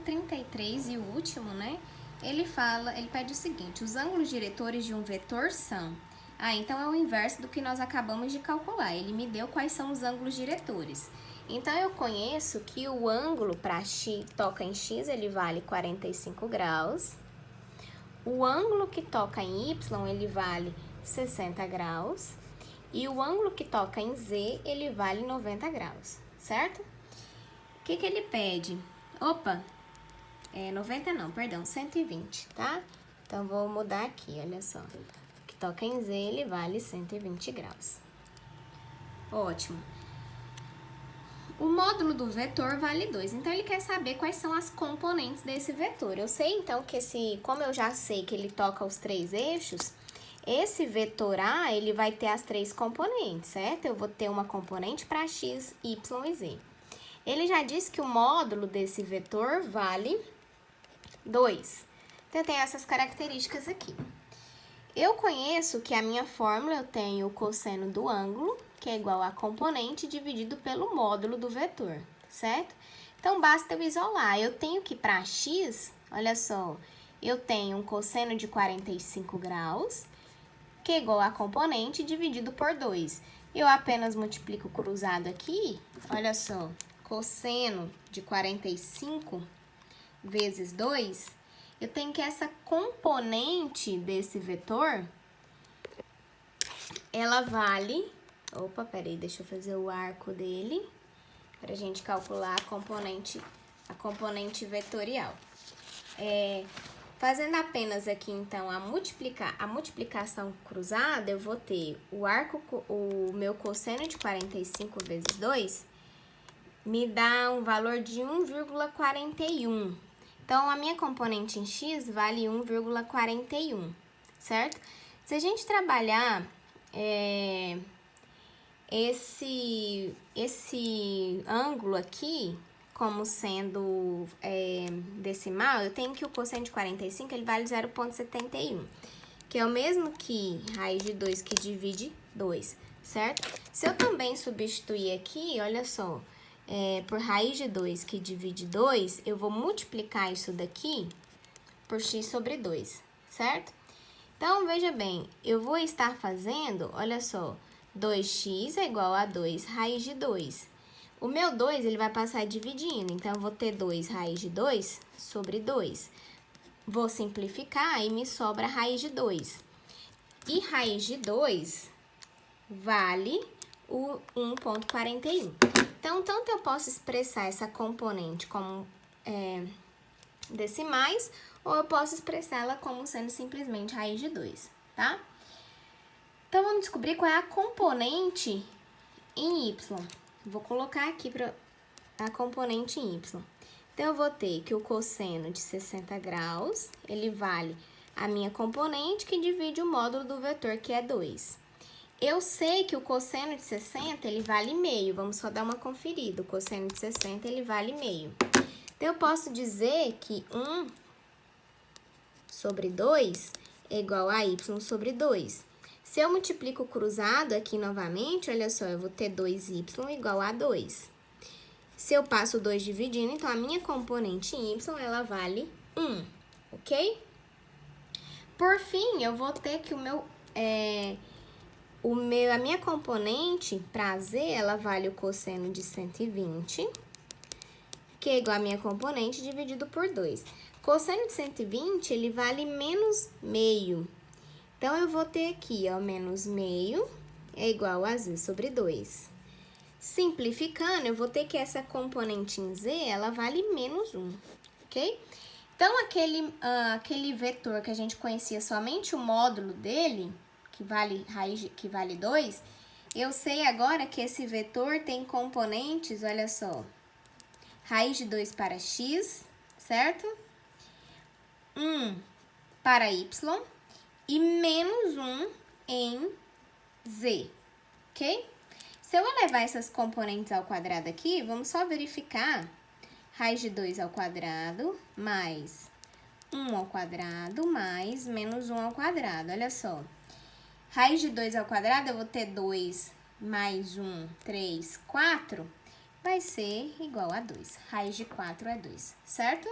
33 e o último, né? Ele pede o seguinte: os ângulos diretores de um vetor são... então é o inverso do que nós acabamos de calcular. Ele me deu quais são os ângulos diretores. Então, eu conheço que o ângulo para x, toca em x, ele vale 45 graus. O ângulo que toca em y, ele vale 60 graus. E o ângulo que toca em z, ele vale 90 graus, certo? O que ele pede? 90 não, perdão, 120, tá? Então, vou mudar aqui, olha só. O que toca em z, ele vale 120 graus. Ótimo. O módulo do vetor vale 2, então ele quer saber quais são as componentes desse vetor. Eu sei, então, que como eu já sei que ele toca os 3 eixos, esse vetor A, ele vai ter as 3 componentes, certo? Eu vou ter uma componente para x, y e z. Ele já disse que o módulo desse vetor vale 2. Então, eu tenho essas características aqui. Eu conheço que a minha fórmula, eu tenho o cosseno do ângulo, que é igual a componente dividido pelo módulo do vetor, certo? Então, basta eu isolar. Eu tenho que para x, olha só, eu tenho um cosseno de 45 graus, que é igual a componente dividido por 2. Eu apenas multiplico o cruzado aqui, olha só, cosseno de 45 vezes 2, eu tenho que essa componente desse vetor, ela vale... peraí, deixa eu fazer o arco dele, para a gente calcular a componente vetorial. Fazendo apenas aqui, então, a multiplicação cruzada, eu vou ter o meu cosseno de 45 vezes 2, me dá um valor de 1,41. Então, a minha componente em x vale 1,41, certo? Se a gente trabalhar esse ângulo aqui como sendo decimal, eu tenho que o cosseno de 45, ele vale 0,71, que é o mesmo que raiz de 2 que divide 2, certo? Se eu também substituir aqui, olha só, por raiz de 2 que divide 2, eu vou multiplicar isso daqui por x sobre 2, certo? Então, veja bem, eu vou estar fazendo, olha só, 2x é igual a 2 raiz de 2. O meu 2, ele vai passar dividindo, então, eu vou ter 2 raiz de 2 sobre 2. Vou simplificar e me sobra raiz de 2. E raiz de 2 vale o 1,41. Então, tanto eu posso expressar essa componente como decimais, ou eu posso expressá-la como sendo simplesmente raiz de 2, tá? Então, vamos descobrir qual é a componente em y. Vou colocar aqui para a componente em y. Então, eu vou ter que o cosseno de 60 graus, ele vale a minha componente que divide o módulo do vetor, que é 2. Eu sei que o cosseno de 60, ele vale meio. Vamos só dar uma conferida. O cosseno de 60, ele vale meio. Então, eu posso dizer que 1 sobre 2 é igual a y sobre 2. Se eu multiplico o cruzado aqui novamente, olha só, eu vou ter 2y igual a 2. Se eu passo o 2 dividindo, então a minha componente em y, ela vale 1, ok? Por fim, eu vou ter que a minha componente para z, ela vale o cosseno de 120, que é igual a minha componente dividido por 2. Cosseno de 120, ele vale menos meio. Então, eu vou ter aqui, ó, menos meio é igual a z sobre 2. Simplificando, eu vou ter que essa componente em z, ela vale menos 1, ok? Então, aquele vetor que a gente conhecia somente o módulo dele, que vale 2, eu sei agora que esse vetor tem componentes, olha só, raiz de 2 para x, certo? 1 para y e menos 1 em z, ok? Se eu elevar essas componentes ao quadrado aqui, vamos só verificar. Raiz de 2 ao quadrado mais 1 ao quadrado mais menos 1 ao quadrado, olha só. Raiz de 2 ao quadrado, eu vou ter 2 mais 1, 3, 4, vai ser igual a 2. Raiz de 4 é 2, certo?